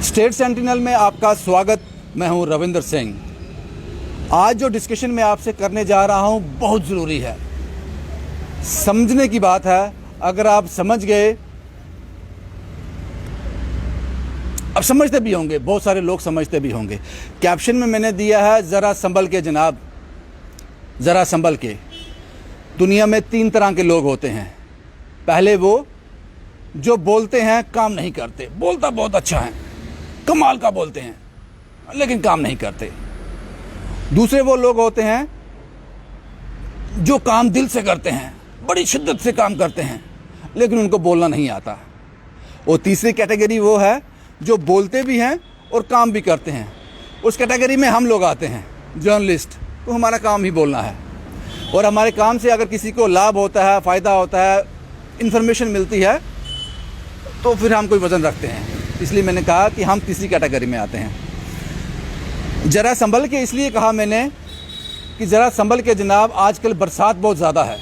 State sentinel में आपका स्वागत। मैं हूं रविंदर सिंह। आज जो डिस्कशन मैं आपसे करने जा रहा हूं बहुत ज़रूरी है, समझने की बात है। अगर आप समझ गए, अब समझते भी होंगे, बहुत सारे लोग समझते भी होंगे। कैप्शन में मैंने दिया है ज़रा संभल के जनाब, ज़रा संभल के। दुनिया में 3 तरह के लोग होते हैं। पहले वो जो बोलते हैं काम नहीं करते, बोलता बहुत अच्छा है, कमाल का बोलते हैं, लेकिन काम नहीं करते। दूसरे वो लोग होते हैं जो काम दिल से करते हैं, बड़ी शिद्दत से काम करते हैं, लेकिन उनको बोलना नहीं आता। और तीसरी कैटेगरी वो है जो बोलते भी हैं और काम भी करते हैं। उस कैटेगरी में हम लोग आते हैं, जर्नलिस्ट। तो हमारा काम ही बोलना है, और हमारे काम से अगर किसी को लाभ होता है, फ़ायदा होता है, इन्फॉर्मेशन मिलती है, तो फिर हम कोई वज़न रखते हैं। इसलिए मैंने कहा कि हम तीसरी कैटेगरी में आते हैं। ज़रा संभल के इसलिए कहा मैंने कि ज़रा संभल के जनाब, आजकल बरसात बहुत ज़्यादा है।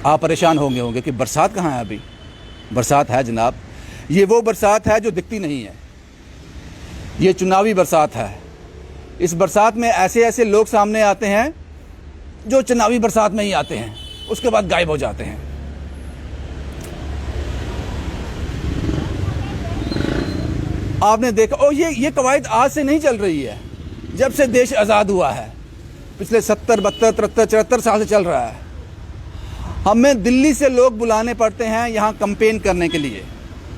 आप परेशान होंगे कि बरसात कहाँ है। अभी बरसात है जनाब। ये वो बरसात है जो दिखती नहीं है, ये चुनावी बरसात है। इस बरसात में ऐसे ऐसे लोग सामने आते हैं जो चुनावी बरसात में ही आते हैं, उसके बाद गायब हो जाते हैं। आपने देखा, और ये कवायद आज से नहीं चल रही है, जब से देश आज़ाद हुआ है, पिछले 70, 72, 73, 74 साल से चल रहा है। हमें दिल्ली से लोग बुलाने पड़ते हैं यहाँ कैंपेन करने के लिए।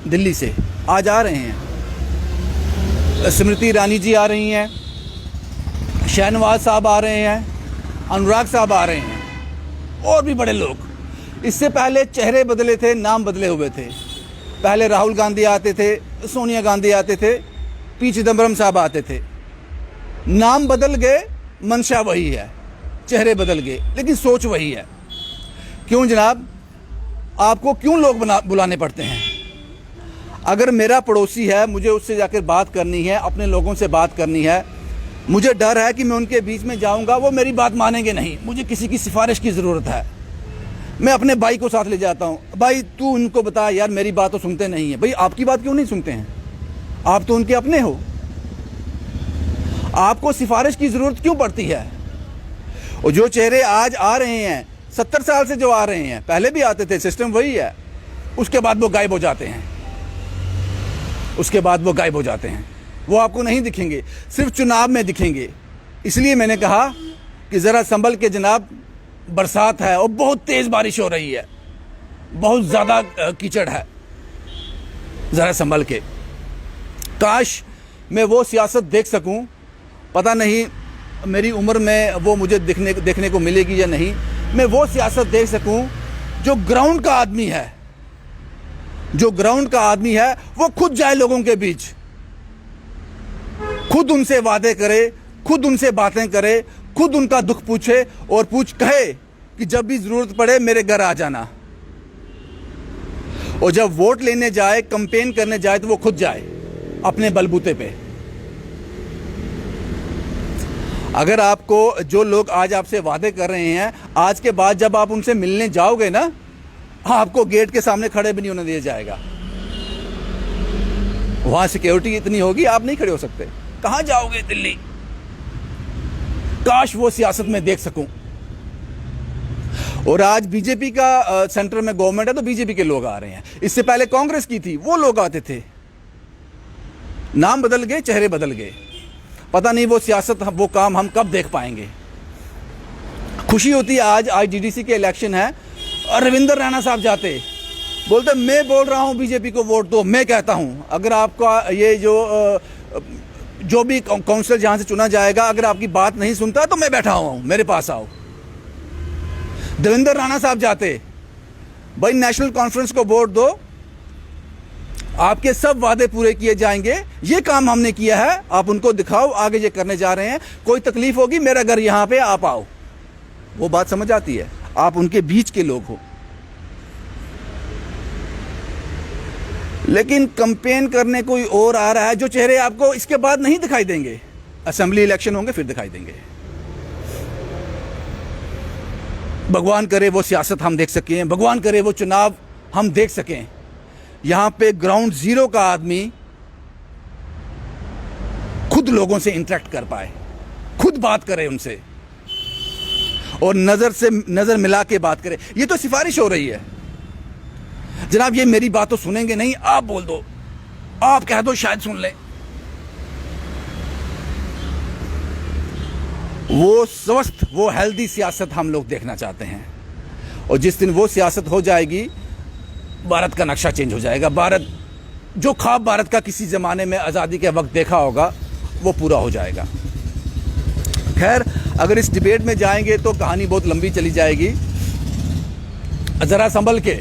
दिल्ली से आज आ रहे हैं, स्मृति ईरानी जी आ रही हैं, शहनवाज साहब आ रहे हैं, अनुराग साहब आ रहे हैं, और भी बड़े लोग। इससे पहले चेहरे बदले थे, नाम बदले हुए थे। पहले राहुल गांधी आते थे, सोनिया गांधी आते थे, पी चिदम्बरम साहब आते थे। नाम बदल गए, मंशा वही है, चेहरे बदल गए, लेकिन सोच वही है। क्यों जनाब, आपको क्यों लोग बुलाने पड़ते हैं? अगर मेरा पड़ोसी है, मुझे उससे जाकर बात करनी है, अपने लोगों से बात करनी है, मुझे डर है कि मैं उनके बीच में जाऊंगा, वो मेरी बात मानेंगे नहीं, मुझे किसी की सिफारिश की ज़रूरत है। मैं अपने भाई को साथ ले जाता हूँ, भाई तू उनको बता यार, मेरी बात तो सुनते नहीं है। भाई आपकी बात क्यों नहीं सुनते हैं? आप तो उनके अपने हो, आपको सिफारिश की ज़रूरत क्यों पड़ती है? और जो चेहरे आज आ रहे हैं, 70 साल से जो आ रहे हैं, पहले भी आते थे, सिस्टम वही है। उसके बाद वो गायब हो जाते हैं, उसके बाद वो गायब हो जाते हैं। वो आपको नहीं दिखेंगे, सिर्फ चुनाव में दिखेंगे। इसलिए मैंने कहा कि ज़रा संभल के जनाब, बरसात है और बहुत तेज़ बारिश हो रही है, बहुत ज़्यादा कीचड़ है। ज़रा संभल के। काश मैं वो सियासत देख सकूं, पता नहीं मेरी उम्र में वो मुझे देखने को मिलेगी या नहीं। मैं वो सियासत देख सकूं जो ग्राउंड का आदमी है, जो ग्राउंड का आदमी है, वो खुद जाए लोगों के बीच, खुद उनसे वादे करे, खुद उनसे बातें करे, खुद उनका दुख पूछे और कहे कि जब भी जरूरत पड़े मेरे घर आ जाना। और जब वोट लेने जाए, कैंपेन करने जाए, तो वो खुद जाए अपने बलबूते पे। अगर आपको जो लोग आज आपसे वादे कर रहे हैं, आज के बाद जब आप उनसे मिलने जाओगे ना, आपको गेट के सामने खड़े भी नहीं होने दिया जाएगा। वहां सिक्योरिटी इतनी होगी, आप नहीं खड़े हो सकते। कहां जाओगे? दिल्ली। काश वो सियासत में देख सकूं। और आज बीजेपी का सेंटर में गवर्नमेंट है, तो बीजेपी के लोग आ रहे हैं। इससे पहले कांग्रेस की थी, वो लोग आते थे। नाम बदल गए, चेहरे बदल गए। पता नहीं वो सियासत, वो काम हम कब देख पाएंगे। खुशी होती है आज डीडीसी के इलेक्शन है और रविंदर रैना साहब जाते, बोलते मैं बोल रहा हूं बीजेपी को वोट दो। मैं कहता हूं अगर आपका ये जो भी काउंसिलर जहां से चुना जाएगा, अगर आपकी बात नहीं सुनता तो मैं बैठा हुआ हूं, मेरे पास आओ। देवेंद्र राणा साहब जाते, भाई नेशनल कॉन्फ्रेंस को वोट दो, आपके सब वादे पूरे किए जाएंगे, ये काम हमने किया है, आप उनको दिखाओ, आगे ये करने जा रहे हैं, कोई तकलीफ होगी मेरा घर यहां पे, आप आओ। वो बात समझ आती है, आप उनके बीच के लोग हो। लेकिन कैंपेन करने कोई और आ रहा है, जो चेहरे आपको इसके बाद नहीं दिखाई देंगे। असेंबली इलेक्शन होंगे फिर दिखाई देंगे। भगवान करे वो सियासत हम देख सकें, भगवान करे वो चुनाव हम देख सकें। यहाँ पे ग्राउंड जीरो का आदमी खुद लोगों से इंटरेक्ट कर पाए, खुद बात करे उनसे और नज़र से नज़र मिला के बात करे। ये तो सिफारिश हो रही है जनाब, ये मेरी बात तो सुनेंगे नहीं, आप बोल दो, आप कह दो शायद सुन लें। वो स्वस्थ, वो हेल्दी सियासत हम लोग देखना चाहते हैं और जिस दिन वो सियासत हो जाएगी भारत का नक्शा चेंज हो जाएगा। भारत जो ख्वाब भारत का किसी ज़माने में आज़ादी के वक्त देखा होगा वो पूरा हो जाएगा। खैर, अगर इस डिबेट में जाएंगे तो कहानी बहुत लंबी चली जाएगी। ज़रा संभल के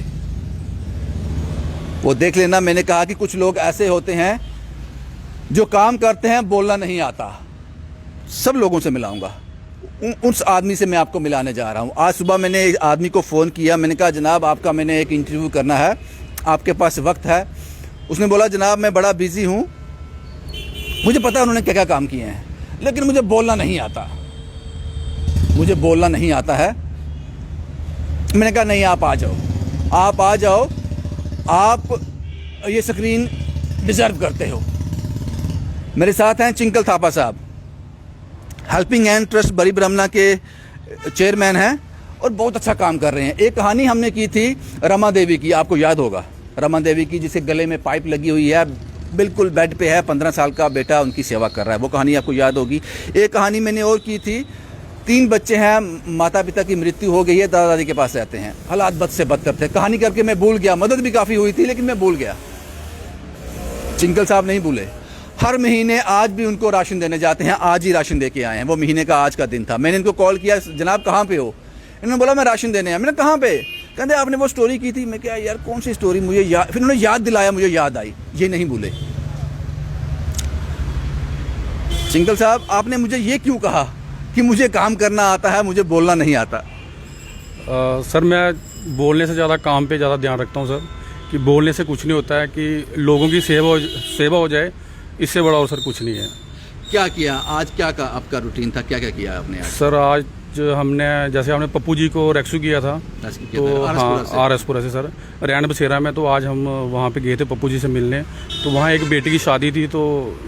वो देख लेना। मैंने कहा कि कुछ लोग ऐसे होते हैं जो काम करते हैं, बोलना नहीं आता। सब लोगों से मिलाऊंगा, उस आदमी से मैं आपको मिलाने जा रहा हूं। आज सुबह मैंने एक आदमी को फ़ोन किया, मैंने कहा जनाब आपका मैंने एक इंटरव्यू करना है, आपके पास वक्त है? उसने बोला जनाब मैं बड़ा बिज़ी हूं, मुझे पता है उन्होंने क्या क्या काम किए हैं, लेकिन मुझे बोलना नहीं आता, मुझे बोलना नहीं आता है। मैंने कहा नहीं, आप आ जाओ, आप आ जाओ, आप ये स्क्रीन डिज़र्व करते हो। मेरे साथ हैं चिंकल थापा साहब, हेल्पिंग हैंड ट्रस्ट बड़ी ब्रह्मणा के चेयरमैन हैं और बहुत अच्छा काम कर रहे हैं। एक कहानी हमने की थी रमा देवी की, आपको याद होगा, रमा देवी की जिसे गले में पाइप लगी हुई है, बिल्कुल बेड पे है, 15 साल का बेटा उनकी सेवा कर रहा है, वो कहानी आपको याद होगी। एक कहानी मैंने और की थी, 3 बच्चे हैं, माता पिता की मृत्यु हो गई है, दादा दादी के पास रहते हैं, हालात बद से बदतर थे। कहानी करके मैं भूल गया, मदद भी काफ़ी हुई थी लेकिन मैं भूल गया। चिंकल साहब नहीं भूले, हर महीने आज भी उनको राशन देने जाते हैं, आज ही राशन दे के आए हैं, वो महीने का आज का दिन था। मैंने इनको कॉल किया, जनाब कहाँ पे हो? इन्होंने बोला मैं राशन देने आया। मैंने कहाँ पे? कहते आपने वो स्टोरी की थी। मैं क्या यार कौन सी स्टोरी, मुझे याद, फिर उन्होंने याद दिलाया, मुझे याद आई, ये नहीं भूले। चिंकल साहब आपने मुझे ये क्यों कहा कि मुझे काम करना आता है, मुझे बोलना नहीं आता? सर मैं बोलने से ज़्यादा काम पे ज़्यादा ध्यान रखता हूँ सर, कि बोलने से कुछ नहीं होता है, कि लोगों की सेवा हो जाए, इससे बड़ा और सर कुछ नहीं है। क्या किया आज, क्या का आपका रूटीन था, क्या क्या किया आपने आज? सर आज हमने जैसे हमने पप्पू जी को रेस्क्यू किया था, तो हाँ आरएसपुरा से सर, रैन बसेरा में, तो आज हम वहाँ पे गए थे पप्पू जी से मिलने। तो वहाँ एक बेटी की शादी थी, तो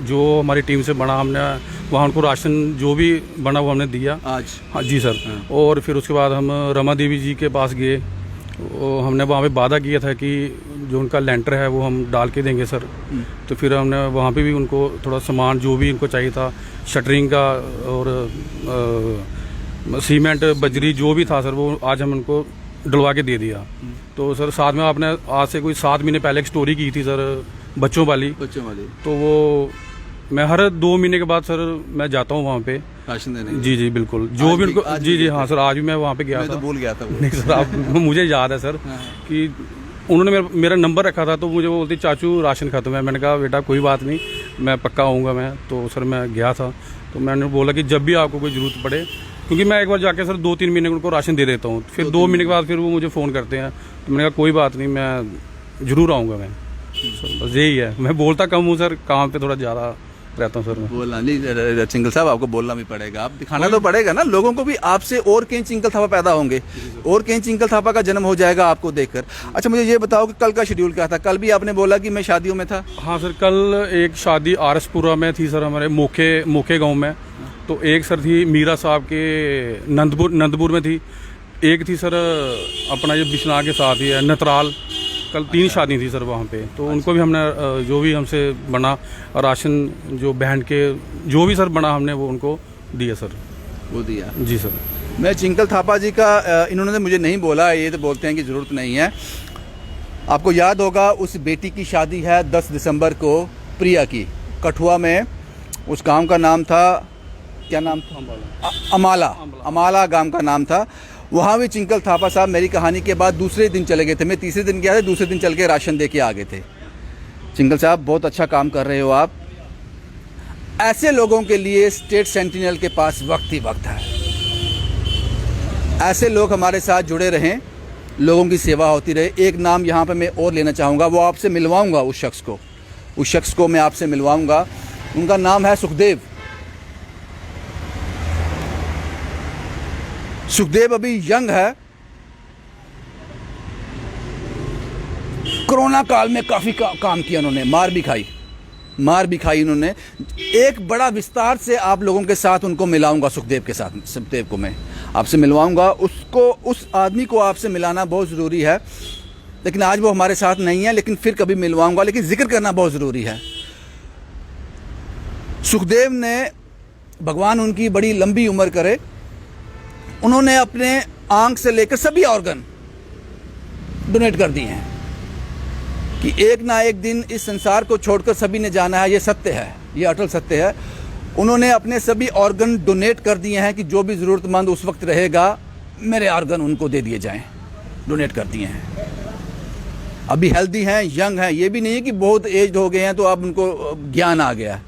जो हमारी टीम से बना, हमने वहाँ उनको राशन जो भी बना वो हमने दिया आज। हाँ जी सर। और फिर उसके बाद हम रमा देवी जी के पास गए, हमने वहाँ पे वादा किया था कि जो उनका लेंटर है वो हम डाल के देंगे सर। तो फिर हमने वहाँ पे भी उनको थोड़ा सामान जो भी उनको चाहिए था, शटरिंग का और सीमेंट बजरी जो भी था सर, वो आज हम उनको डलवा के दे दिया। तो सर साथ में आपने आज से कोई 7 महीने पहले एक स्टोरी की थी सर, बच्चों वाली, तो वो मैं हर 2 महीने के बाद सर मैं जाता हूँ वहाँ पे राशन देने। जी जी बिल्कुल, जो भी उनको, जी हाँ सर, आज भी मैं वहाँ पे गया था। तो भूल गया था वो। नहीं सर, आप मुझे याद है सर कि उन्होंने मेरा नंबर रखा था, तो मुझे वो बोलती चाचू राशन खत्म है। मैंने कहा बेटा कोई बात नहीं, मैं पक्का आऊँगा मैं। तो सर मैं गया था, तो मैंने बोला कि जब भी आपको कोई ज़रूरत पड़े, क्योंकि मैं एक बार जाके सर 2-3 महीने उनको राशन दे देता हूँ, फिर 2 महीने के बाद फिर वो मुझे फ़ोन करते हैं। तो मैंने कहा कोई बात नहीं, मैं ज़रूर आऊँगा मैं। सर बस यही है, मैं बोलता कम हूँ सर, काम पे थोड़ा ज़्यादा रहता हूँ सर मैं। बोलना नहीं, चिंकल साहब आपको बोलना भी पड़ेगा, आप दिखाना तो पड़ेगा ना लोगों को भी, आपसे और कई चिंकल थापा पैदा होंगे, और कई चिंकल थापा का जन्म हो जाएगा आपको देखकर। अच्छा मुझे ये बताओ कि कल का शेड्यूल क्या था? कल भी आपने बोला कि मैं शादियों में था। हाँ सर, कल एक शादी आरएसपुरा में थी सर, हमारे मोखे गाँव में। तो एक सर थी मीरा साहब के नंदपुर में थी, एक थी सर अपना ये बिश्नाह के साथ ही है नतराल। कल 3 शादी थी सर वहाँ पे, तो उनको भी हमने जो भी हमसे बना राशन, जो बहन के जो भी सर बना, हमने वो उनको दिया सर। वो दिया जी सर। मैं चिंकल थापा जी का, इन्होंने मुझे नहीं बोला, ये तो बोलते हैं कि ज़रूरत नहीं है। आपको याद होगा उस बेटी की शादी है 10 दिसंबर को, प्रिया की, कठुआ में। उस गांव का नाम था, क्या नाम था? अमाला गांव का नाम था। वहाँ भी चिंकल थापा साहब मेरी कहानी के बाद दूसरे दिन चले गए थे। मैं तीसरे दिन गया था, दूसरे दिन चल के राशन दे के आ गए थे। चिंकल साहब बहुत अच्छा काम कर रहे हो आप। ऐसे लोगों के लिए स्टेट सेंटिनल के पास वक्त ही वक्त है। ऐसे लोग हमारे साथ जुड़े रहें, लोगों की सेवा होती रहे। एक नाम यहाँ पे मैं और लेना चाहूँगा, वो आपसे मिलवाऊँगा, उस शख्स को मैं आपसे मिलवाऊँगा। उनका नाम है सुखदेव। सुखदेव अभी यंग है, कोरोना काल में काफ़ी काम किया उन्होंने, मार भी खाई, मार भी खाई उन्होंने। एक बड़ा विस्तार से आप लोगों के साथ उनको मिलाऊंगा, सुखदेव के साथ, सुखदेव को मैं आपसे मिलवाऊंगा। उसको, उस आदमी को आपसे मिलाना बहुत ज़रूरी है, लेकिन आज वो हमारे साथ नहीं है, लेकिन फिर कभी मिलवाऊंगा। लेकिन जिक्र करना बहुत ज़रूरी है। सुखदेव ने, भगवान उनकी बड़ी लंबी उम्र करे, उन्होंने अपने आंख से लेकर सभी ऑर्गन डोनेट कर दिए हैं कि एक ना एक दिन इस संसार को छोड़कर सभी ने जाना है। ये सत्य है, ये अटल सत्य है। उन्होंने अपने सभी ऑर्गन डोनेट कर दिए हैं कि जो भी ज़रूरतमंद उस वक्त रहेगा, मेरे ऑर्गन उनको दे दिए जाएं। डोनेट कर दिए हैं। अभी हेल्दी हैं, यंग हैं। ये भी नहीं है कि बहुत एज्ड हो गए हैं तो अब उनको ज्ञान आ गया,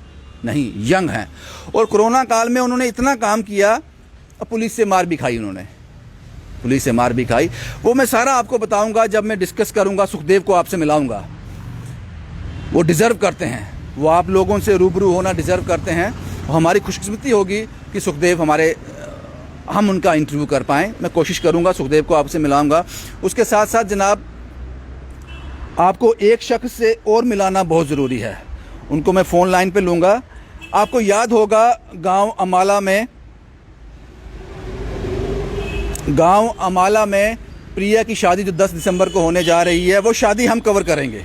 नहीं, यंग हैं। और कोरोना काल में उन्होंने इतना काम किया, पुलिस से मार भी खाई उन्होंने, पुलिस से मार भी खाई। वो मैं सारा आपको बताऊंगा जब मैं डिस्कस करूंगा, सुखदेव को आपसे मिलाऊंगा। वो डिज़र्व करते हैं, वो आप लोगों से रूबरू होना डिज़र्व करते हैं। हमारी खुशकिस्मती होगी कि सुखदेव हम उनका इंटरव्यू कर पाएँ। मैं कोशिश करूंगा, सुखदेव को आपसे मिलाऊंगा। उसके साथ साथ जनाब, आपको एक शख्स से और मिलाना बहुत ज़रूरी है। उनको मैं फ़ोन लाइन पे लूँगा। आपको याद होगा गांव अमाला में प्रिया की शादी जो 10 दिसंबर को होने जा रही है, वो शादी हम कवर करेंगे।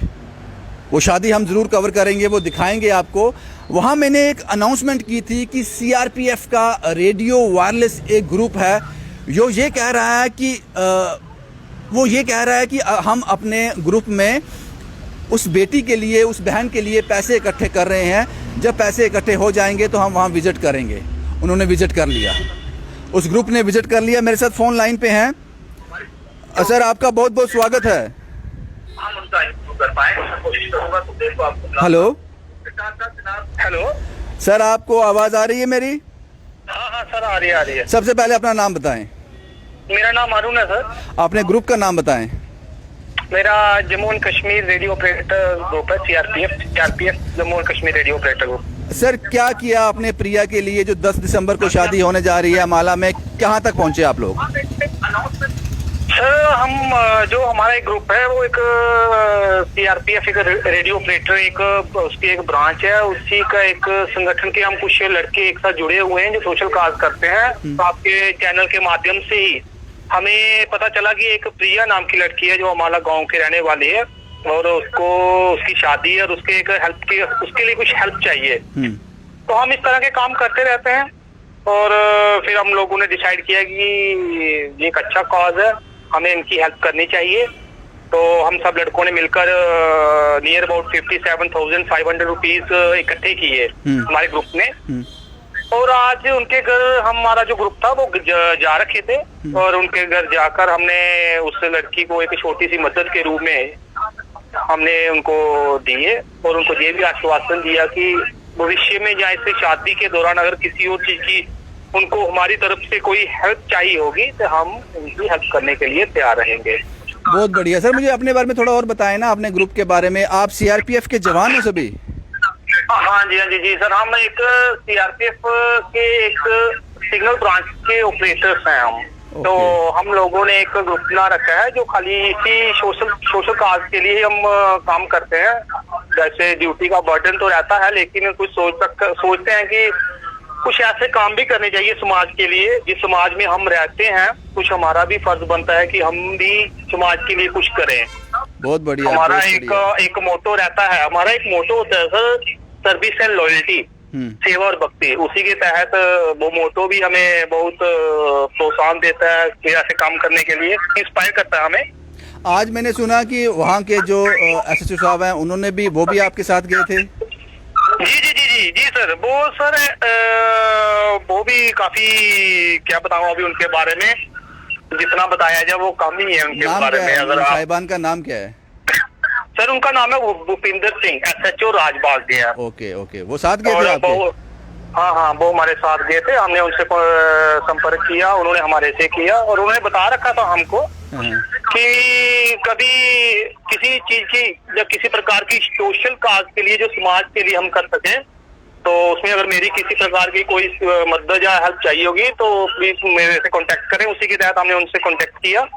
वो शादी हम ज़रूर कवर करेंगे, वो दिखाएंगे आपको। वहाँ मैंने एक अनाउंसमेंट की थी कि CRPF का रेडियो वायरलेस एक ग्रुप है, जो ये कह रहा है कि हम अपने ग्रुप में उस बेटी के लिए, उस बहन के लिए पैसे इकट्ठे कर रहे हैं। जब पैसे इकट्ठे हो जाएंगे तो हम वहाँ विज़िट करेंगे। उन्होंने विज़िट कर लिया, उस ग्रुप ने विज़िट कर लिया। मेरे साथ फ़ोन लाइन पे हैं। सर, आपका बहुत बहुत स्वागत है। हेलो हेलो सर, आपको आवाज़ आ रही है मेरी? हाँ सर, आ रही है। सबसे पहले अपना नाम बताएं। मेरा नाम अरुण है सर। अपने ग्रुप का नाम बताएं। मेरा Jammu and Kashmir radio operator group है, CRPF Jammu and Kashmir radio operator group. Sir, क्या किया आपने प्रिया के लिए जो 10 दिसंबर को शादी होने जा रही है अमाला में? कहाँ तक पहुँचे आप लोग? सर, हम जो हमारा एक ग्रुप है वो एक CRPF एक रेडियो ऑपरेटर, एक उसकी एक ब्रांच है, उसी का एक संगठन के हम कुछ लड़के एक साथ जुड़े हुए हैं जो सोशल काज करते हैं। तो आपके चैनल के माध्यम से ही हमें पता चला कि एक प्रिया नाम की लड़की है जो अमाला गांव के रहने वाली है, और उसकी शादी है और उसके लिए कुछ हेल्प चाहिए। तो हम इस तरह के काम करते रहते हैं, और फिर हम लोगों ने डिसाइड किया कि ये एक अच्छा कॉज है, हमें इनकी हेल्प करनी चाहिए। तो हम सब लड़कों ने मिलकर नियर अबाउट 57,500 रुपीज इकट्ठे किए हमारे ग्रुप ने। और आज उनके घर हमारा जो ग्रुप था वो जा रखे थे, और उनके घर जाकर हमने उस लड़की को एक छोटी सी मदद के रूप में हमने उनको दिए, और उनको ये भी आश्वासन दिया कि भविष्य में या इससे शादी के दौरान अगर किसी और चीज की उनको हमारी तरफ से कोई हेल्प चाहिए होगी तो हम उनकी हेल्प करने के लिए तैयार रहेंगे। बहुत बढ़िया। सर, मुझे अपने बारे में थोड़ा और बताएं ना, अपने ग्रुप के बारे में। आप CRPF के जवान हो सभी? हाँ जी सर, हम एक CRPF के एक सिग्नल ब्रांच के ऑपरेटर्स हैं हम। तो हम लोगों ने एक ग्रुप बना रखा है जो खाली इसी सोशल काज के लिए हम काम करते हैं। जैसे ड्यूटी का बर्डन तो रहता है, लेकिन कुछ सोचते हैं कि कुछ ऐसे काम भी करने चाहिए समाज के लिए, जिस समाज में हम रहते हैं। कुछ हमारा भी फर्ज बनता है कि हम भी समाज के लिए कुछ करें। बहुत बढ़िया। हमारा एक मोटो रहता है, हमारा एक मोटो होता है सर, सर्विस एंड लॉयल्टी, सेवा और भक्ति। उसी के तहत वो मोटो भी हमें बहुत प्रोत्साहन देता है कि ऐसे काम करने के लिए, इंस्पायर करता है हमें। आज मैंने सुना कि वहाँ के जो SHO साहब हैं वो भी आपके साथ गए थे? जी सर, वो भी काफी, क्या बताऊं अभी उनके बारे में, जितना बताया जाए वो कम ही है उनके बारे में। अगर साहिबान का नाम क्या है? सर, उनका नाम है भूपिंदर सिंह, SHO राजबाग गया। ओके, वो साथ गए थे आपके? हाँ, वो हमारे साथ गए थे। हमने उनसे संपर्क किया, उन्होंने हमारे से किया, और उन्होंने बता रखा था हमको कि कभी किसी चीज की या किसी प्रकार की सोशल काज के लिए जो समाज के लिए हम कर सकें, तो उसमें अगर मेरी किसी प्रकार की कोई मदद या हेल्प चाहिए होगी तो प्लीज मेरे से कांटेक्ट करें। उसी के तहत हमने उनसे कांटेक्ट किया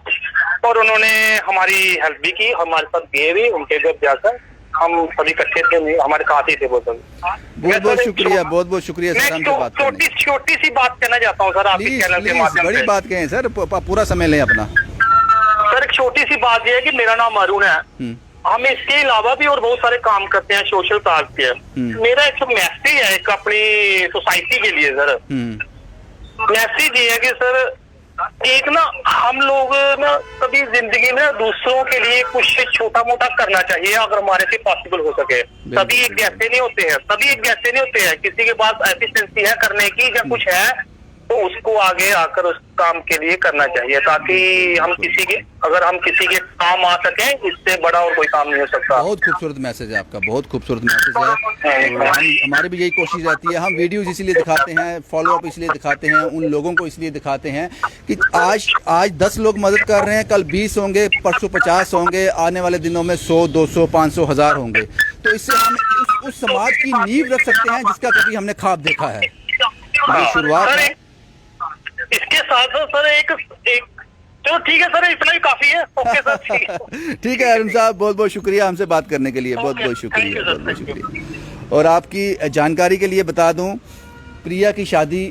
और उन्होंने हमारी हेल्प भी की, हमारे साथ गए भी उनके घर जाकर। हम सभी इकट्ठे थे, हमारे साथ ही थे वो सब। बहुत बहुत शुक्रिया, बहुत बहुत शुक्रिया सर हमसे बात करने के लिए। छोटी सी बात कहना चाहता हूँ सर आपके प्लीज चैनल के प्लीज माध्यम बड़ी से। बात कहें सर, पूरा समय लें अपना। सर एक छोटी सी बात यह है कि मेरा नाम अरुण है, हम इसके अलावा भी और बहुत सारे काम करते हैं सोशल काज के। मेरा एक मैसेज है एक अपनी सोसाइटी के लिए सर। मैसेज ये है कि सर एक ना हम लोग ना कभी जिंदगी में दूसरों के लिए कुछ छोटा मोटा करना चाहिए अगर हमारे से पॉसिबल हो सके। सभी एक जैसे नहीं होते हैं, सभी एक जैसे नहीं होते हैं। किसी के पास एफिशिएंसी है करने की या कुछ है तो उसको आगे आकर उस काम के लिए करना चाहिए, ताकि हम किसी के अगर हम किसी के काम आ सके, इससे बड़ा और कोई काम नहीं हो सकता। बहुत खूबसूरत मैसेज है आपका, बहुत खूबसूरत मैसेज है। और हमारी भी यही कोशिश रहती है, हम वीडियोस इसलिए दिखाते हैं, फॉलो अप इसलिए दिखाते हैं, उन लोगों को इसलिए दिखाते हैं कि आज 10 लोग मदद कर रहे हैं, कल 20 होंगे, परसों 50 होंगे, आने वाले दिनों में 100, 200, 500, 1000 होंगे। तो इससे हम उस समाज की नींव रख सकते हैं जिसका कभी हमने ख्वाब देखा है। ये शुरुआत है। इसके साथ सर एक चलो ठीक है सर, इतना ही काफी है। ओके सर, ठीक है अरुण साहब, बहुत बहुत शुक्रिया हमसे बात करने के लिए, बहुत बहुत शुक्रिया, बहुत बहुत शुक्रिया। और आपकी जानकारी के लिए बता दूं, प्रिया की शादी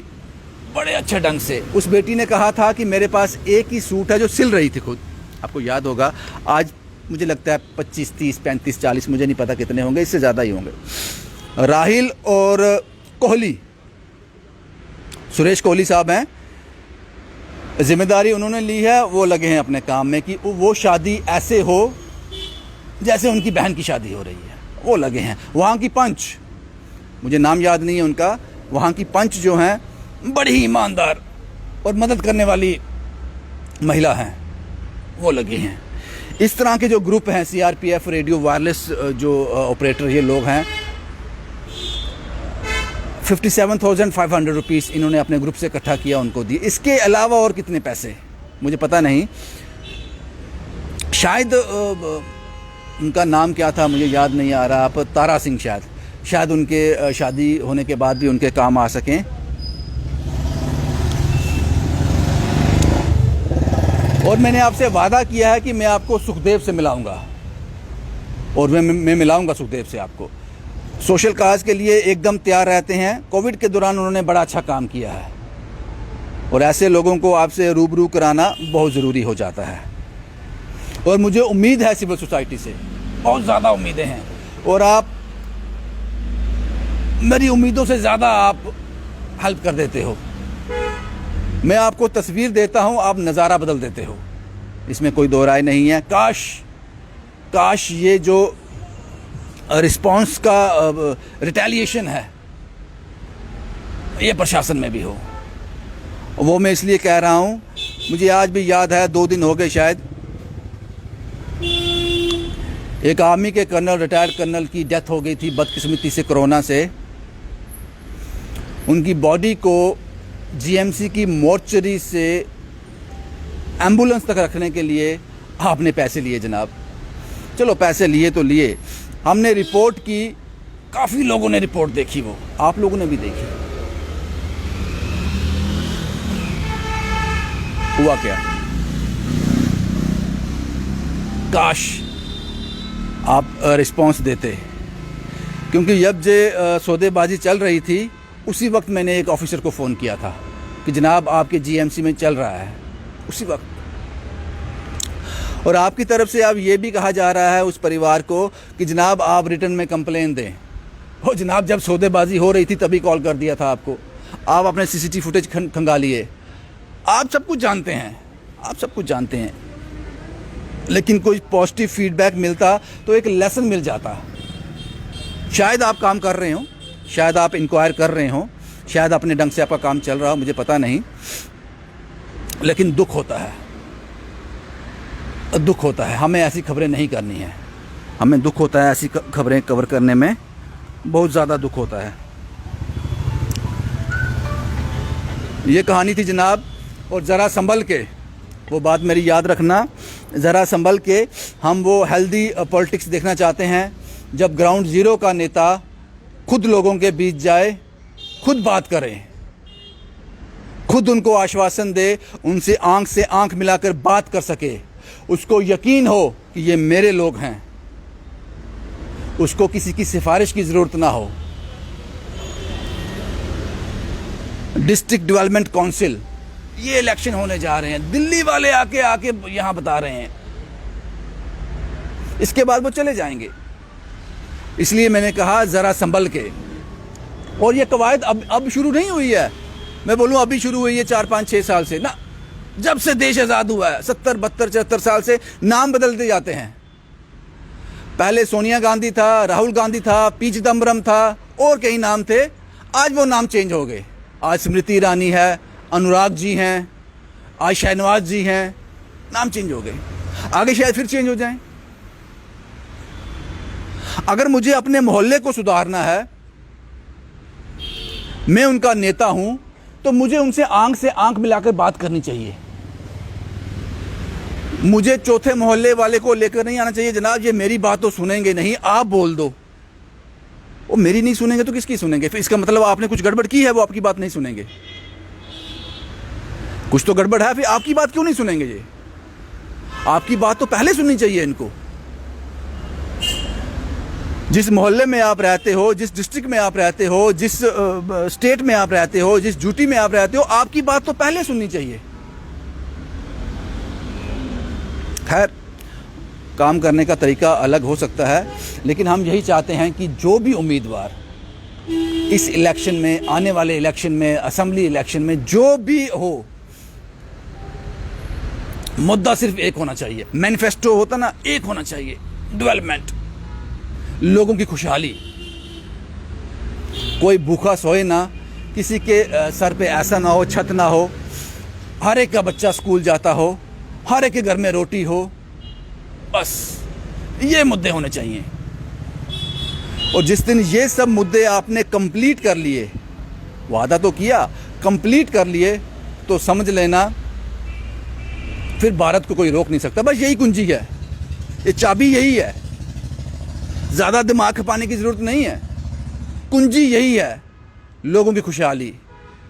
बड़े अच्छे ढंग से, उस बेटी ने कहा था कि मेरे पास एक ही सूट है जो सिल रही थी खुद, आपको याद होगा। आज मुझे लगता है 25, 30, 35, 40, मुझे नहीं पता कितने होंगे, इससे ज़्यादा ही होंगे। राहिल और कोहली, सुरेश कोहली साहब हैं, जिम्मेदारी उन्होंने ली है, वो लगे हैं अपने काम में कि वो शादी ऐसे हो जैसे उनकी बहन की शादी हो रही है, वो लगे हैं। वहाँ की पंच, मुझे नाम याद नहीं है उनका, वहाँ की पंच जो हैं बड़ी ही ईमानदार और मदद करने वाली महिला हैं, वो लगे हैं। इस तरह के जो ग्रुप हैं, CRPF रेडियो वायरलेस जो ऑपरेटर ये लोग हैं, 57,500 रुपीज़ इन्होंने अपने ग्रुप से इकट्ठा किया, उनको दिए। इसके अलावा और कितने पैसे मुझे पता नहीं, शायद उनका नाम क्या था मुझे याद नहीं आ रहा, आप तारा सिंह, शायद उनके शादी होने के बाद भी उनके काम आ सकें। और मैंने आपसे वादा किया है कि मैं आपको सुखदेव से मिलाऊंगा, और मैं मिलाऊंगा सुखदेव से आपको। सोशल काज के लिए एकदम तैयार रहते हैं। कोविड के दौरान उन्होंने बड़ा अच्छा काम किया है, और ऐसे लोगों को आपसे रूबरू कराना बहुत ज़रूरी हो जाता है। और मुझे उम्मीद है सिविल सोसाइटी से, बहुत ज़्यादा उम्मीदें हैं, और आप मेरी उम्मीदों से ज़्यादा आप हेल्प कर देते हो। मैं आपको तस्वीर देता हूँ, आप नज़ारा बदल देते हो, इसमें कोई दो राय नहीं है। काश ये जो रिस्पांस का रिटेलिएशन है ये प्रशासन में भी हो। वो मैं इसलिए कह रहा हूँ, मुझे आज भी याद है, 2 दिन हो गए शायद, एक आर्मी के कर्नल, रिटायर्ड कर्नल की डेथ हो गई थी बदकिस्मती से, कोरोना से। उनकी बॉडी को GMC की मोर्चरी से एम्बुलेंस तक रखने के लिए आपने पैसे लिए जनाब। चलो पैसे लिए तो लिए, हमने रिपोर्ट की, काफ़ी लोगों ने रिपोर्ट देखी, वो आप लोगों ने भी देखी। हुआ क्या? काश आप रिस्पांस देते, क्योंकि जब ये सौदेबाजी चल रही थी उसी वक्त मैंने एक ऑफिसर को फ़ोन किया था कि जनाब आपके GMC में चल रहा है, उसी वक्त। और आपकी तरफ से अब ये भी कहा जा रहा है उस परिवार को कि जनाब आप रिटर्न में कंप्लेन दें। हो जनाब, जब सौदेबाजी हो रही थी तभी कॉल कर दिया था आपको, आप अपने CCTV फुटेज खंगालिए, आप सब कुछ जानते हैं, आप सब कुछ जानते हैं। लेकिन कोई पॉजिटिव फीडबैक मिलता तो एक लेसन मिल जाता। शायद आप काम कर रहे हो, शायद आप इंक्वायर कर रहे हो, शायद अपने ढंग से आपका काम चल रहा हो, मुझे पता नहीं, लेकिन दुख होता है, दुख होता है। हमें ऐसी खबरें नहीं करनी है, हमें दुख होता है ऐसी खबरें कवर करने में, बहुत ज़्यादा दुख होता है। ये कहानी थी जनाब, और ज़रा संभल के, वो बात मेरी याद रखना, ज़रा संभल के। हम वो हेल्दी पॉलिटिक्स देखना चाहते हैं जब ग्राउंड ज़ीरो का नेता खुद लोगों के बीच जाए, खुद बात करे, खुद उनको आश्वासन दे, उनसे आंख से आंख मिलाकर बात कर सके, उसको यकीन हो कि ये मेरे लोग हैं, उसको किसी की सिफारिश की ज़रूरत ना हो। डिस्ट्रिक्ट डेवलपमेंट काउंसिल, ये इलेक्शन होने जा रहे हैं, दिल्ली वाले आके यहाँ बता रहे हैं, इसके बाद वो चले जाएंगे। इसलिए मैंने कहा ज़रा संभल के। और ये कवायद अब शुरू नहीं हुई है, मैं बोलूँ अभी शुरू हुई है 4, 5, 6 साल से ना। जब से देश आज़ाद हुआ है 70, 72, 74 साल से नाम बदलते जाते हैं। पहले सोनिया गांधी था, राहुल गांधी था, पी चिदम्बरम था और कई नाम थे। आज वो नाम चेंज हो गए। आज स्मृति ईरानी है, अनुराग जी हैं, आज शहनवाज जी हैं, नाम चेंज हो गए। आगे शायद फिर चेंज हो जाएं। अगर मुझे अपने मोहल्ले को सुधारना है, मैं उनका नेता हूं, तो मुझे उनसे आंख से आंख मिलाकर बात करनी चाहिए। मुझे चौथे मोहल्ले वाले को लेकर नहीं आना चाहिए, जनाब ये मेरी बात तो सुनेंगे नहीं, आप बोल दो। वो मेरी नहीं सुनेंगे तो किसकी सुनेंगे? फिर इसका मतलब आपने कुछ गड़बड़ की है, वो आपकी बात नहीं सुनेंगे। कुछ तो गड़बड़ है, फिर आपकी बात क्यों नहीं सुनेंगे? ये आपकी बात तो पहले सुननी चाहिए इनको। जिस मोहल्ले में आप रहते हो, जिस डिस्ट्रिक्ट में आप रहते हो, जिस स्टेट में आप रहते हो, जिस ड्यूटी में आप रहते हो, आपकी बात तो पहले सुननी चाहिए। खैर, काम करने का तरीका अलग हो सकता है, लेकिन हम यही चाहते हैं कि जो भी उम्मीदवार इस इलेक्शन में, आने वाले इलेक्शन में, असेंबली इलेक्शन में जो भी हो, मुद्दा सिर्फ एक होना चाहिए। मैनिफेस्टो होता ना, एक होना चाहिए, डेवलपमेंट, लोगों की खुशहाली। कोई भूखा सोए ना, किसी के सर पे ऐसा ना हो, छत ना हो, हर एक का बच्चा स्कूल जाता हो, हर एक के घर में रोटी हो, बस ये मुद्दे होने चाहिए। और जिस दिन ये सब मुद्दे आपने कंप्लीट कर लिए, वादा तो किया, कंप्लीट कर लिए, तो समझ लेना फिर भारत को कोई रोक नहीं सकता। बस यही कुंजी है, ये चाबी यही है, ज़्यादा दिमाग खपाने की ज़रूरत नहीं है। कुंजी यही है, लोगों की खुशहाली,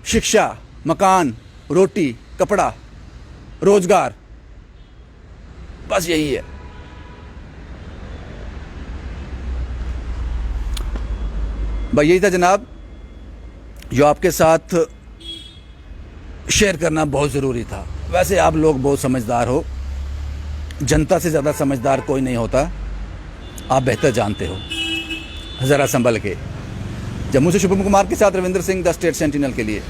शिक्षा, मकान, रोटी, कपड़ा, रोजगार, बस यही है। भाई यही था जनाब, जो आपके साथ शेयर करना बहुत ज़रूरी था। वैसे आप लोग बहुत समझदार हो, जनता से ज़्यादा समझदार कोई नहीं होता, आप बेहतर जानते हो। ज़रा संभल के। जम्मू से शुभम कुमार के साथ Ravindra Singh, the state sentinel के लिए।